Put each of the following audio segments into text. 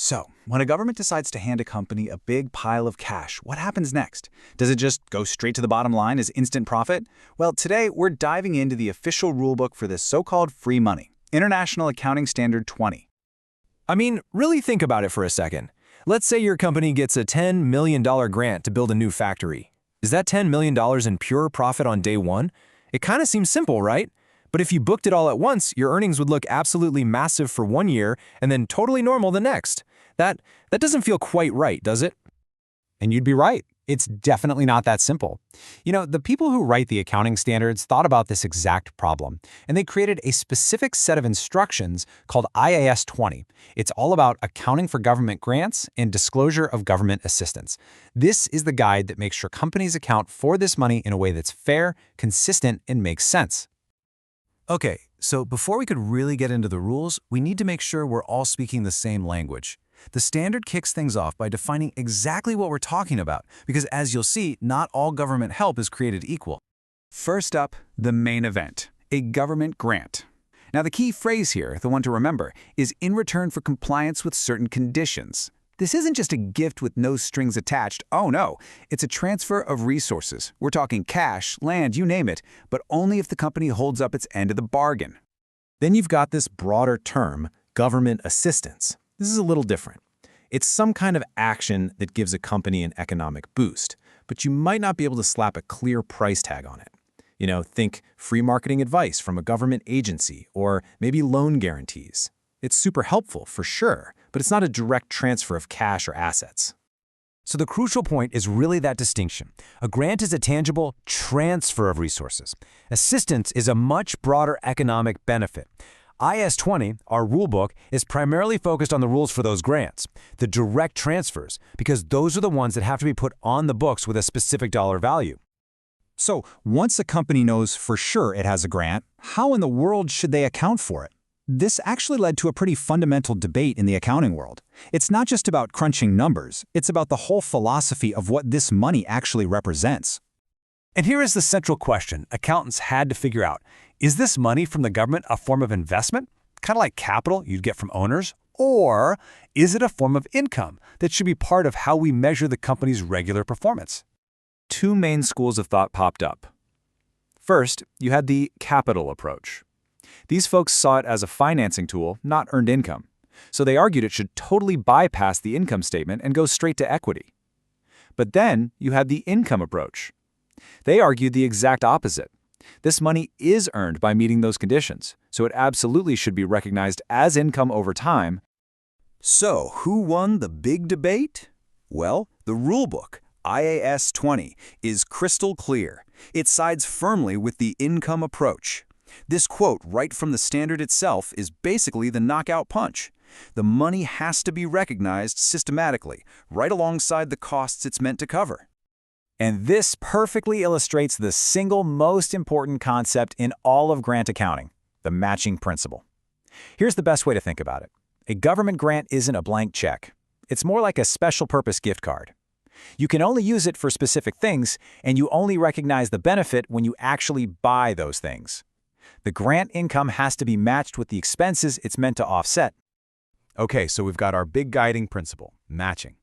So, when a government decides to hand a company a big pile of cash, what happens next? Does it just go straight to the bottom line as instant profit? Well, today we're diving into the official rulebook for this so-called free money, International Accounting Standard 20. I mean, really think about it for a second. Let's say your company gets a $10 million grant to build a new factory. Is that $10 million in pure profit on day one? It kind of seems simple, right? But if you booked it all at once, your earnings would look absolutely massive for 1 year and then totally normal the next. That doesn't feel quite right, does it? And you'd be right. It's definitely not that simple. The people who write the accounting standards thought about this exact problem, and they created a specific set of instructions called IAS 20. It's all about accounting for government grants and disclosure of government assistance. This is the guide that makes sure companies account for this money in a way that's fair, consistent, and makes sense. Okay, so before we could really get into the rules, we need to make sure we're all speaking the same language. The standard kicks things off by defining exactly what we're talking about, because as you'll see, not all government help is created equal. First up, the main event, a government grant. Now the key phrase here, the one to remember, is in return for compliance with certain conditions. This isn't just a gift with no strings attached. Oh no, it's a transfer of resources. We're talking cash, land, you name it, but only if the company holds up its end of the bargain. Then you've got this broader term, government assistance. This is a little different. It's some kind of action that gives a company an economic boost, but you might not be able to slap a clear price tag on it. Think free marketing advice from a government agency or maybe loan guarantees. It's super helpful for sure, but it's not a direct transfer of cash or assets. So the crucial point is really that distinction. A grant is a tangible transfer of resources. Assistance is a much broader economic benefit. IAS 20, our rulebook, is primarily focused on the rules for those grants, the direct transfers, because those are the ones that have to be put on the books with a specific dollar value. So once a company knows for sure it has a grant, how in the world should they account for it? This actually led to a pretty fundamental debate in the accounting world. It's not just about crunching numbers, it's about the whole philosophy of what this money actually represents. And here is the central question accountants had to figure out. Is this money from the government a form of investment, kind of like capital you'd get from owners? Or is it a form of income that should be part of how we measure the company's regular performance? Two main schools of thought popped up. First, you had the capital approach. These folks saw it as a financing tool, not earned income. So they argued it should totally bypass the income statement and go straight to equity. But then you had the income approach. They argued the exact opposite. This money is earned by meeting those conditions, so it absolutely should be recognized as income over time. So, who won the big debate? Well, the rulebook, IAS 20, is crystal clear. It sides firmly with the income approach. This quote right from the standard itself is basically the knockout punch. The money has to be recognized systematically, right alongside the costs it's meant to cover. And this perfectly illustrates the single most important concept in all of grant accounting, the matching principle. Here's the best way to think about it. A government grant isn't a blank check. It's more like a special purpose gift card. You can only use it for specific things, and you only recognize the benefit when you actually buy those things. The grant income has to be matched with the expenses it's meant to offset. Okay, so we've got our big guiding principle, matching.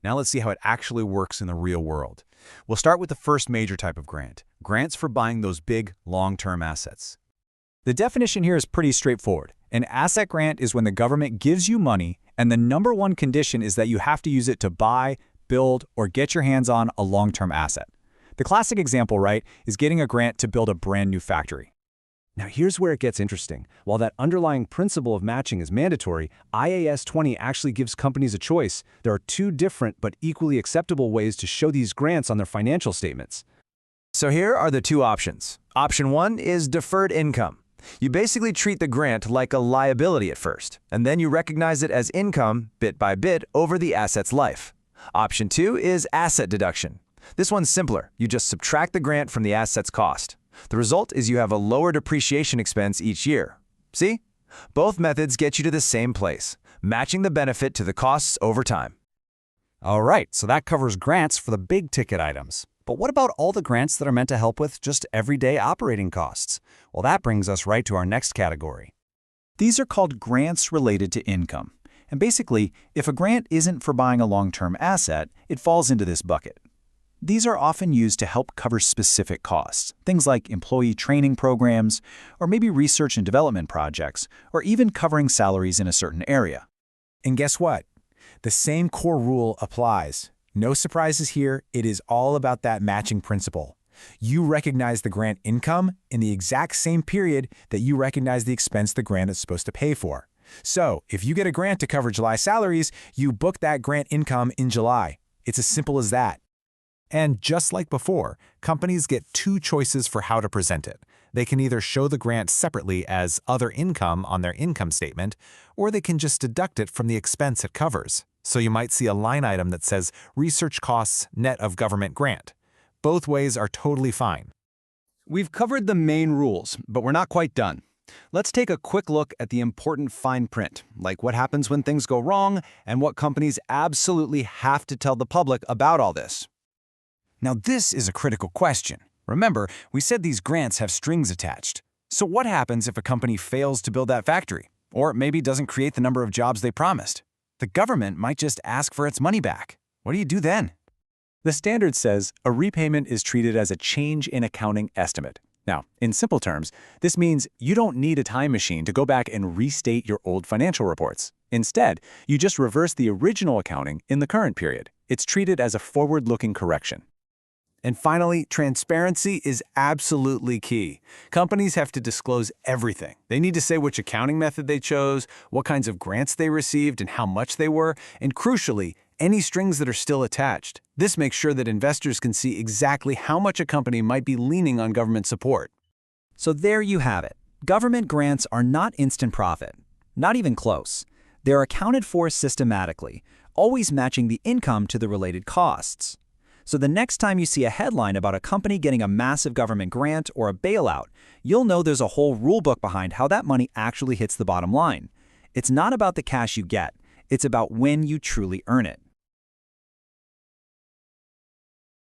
Now let's see how it actually works in the real world. We'll start with the first major type of grant, grants for buying those big, long-term assets. The definition here is pretty straightforward. An asset grant is when the government gives you money, and the number one condition is that you have to use it to buy, build, or get your hands on a long-term asset. The classic example, right, is getting a grant to build a brand new factory. Now here's where it gets interesting. While that underlying principle of matching is mandatory, IAS 20 actually gives companies a choice. There are two different but equally acceptable ways to show these grants on their financial statements. So here are the two options. Option 1 is deferred income. You basically treat the grant like a liability at first, and then you recognize it as income bit by bit over the asset's life. Option 2 is asset deduction. This one's simpler. You just subtract the grant from the asset's cost. The result is you have a lower depreciation expense each year. See? Both methods get you to the same place, matching the benefit to the costs over time. All right, so that covers grants for the big ticket items. But what about all the grants that are meant to help with just everyday operating costs? Well, that brings us right to our next category. These are called grants related to income. And basically, if a grant isn't for buying a long-term asset, it falls into this bucket. These are often used to help cover specific costs, things like employee training programs, or maybe research and development projects, or even covering salaries in a certain area. And guess what? The same core rule applies. No surprises here, it is all about that matching principle. You recognize the grant income in the exact same period that you recognize the expense the grant is supposed to pay for. So, if you get a grant to cover July salaries, you book that grant income in July. It's as simple as that. And just like before, companies get two choices for how to present it. They can either show the grant separately as other income on their income statement, or they can just deduct it from the expense it covers. So you might see a line item that says research costs net of government grant. Both ways are totally fine. We've covered the main rules, but we're not quite done. Let's take a quick look at the important fine print, like what happens when things go wrong and what companies absolutely have to tell the public about all this. Now, this is a critical question. Remember, we said these grants have strings attached. So what happens if a company fails to build that factory? Or maybe doesn't create the number of jobs they promised? The government might just ask for its money back. What do you do then? The standard says a repayment is treated as a change in accounting estimate. Now, in simple terms, this means you don't need a time machine to go back and restate your old financial reports. Instead, you just reverse the original accounting in the current period. It's treated as a forward-looking correction. And finally, transparency is absolutely key. Companies have to disclose everything. They need to say which accounting method they chose, what kinds of grants they received, and how much they were, and crucially, any strings that are still attached. This makes sure that investors can see exactly how much a company might be leaning on government support. So there you have it. Government grants are not instant profit. Not even close. They're accounted for systematically, always matching the income to the related costs. So the next time you see a headline about a company getting a massive government grant or a bailout, you'll know there's a whole rulebook behind how that money actually hits the bottom line. It's not about the cash you get. It's about when you truly earn it.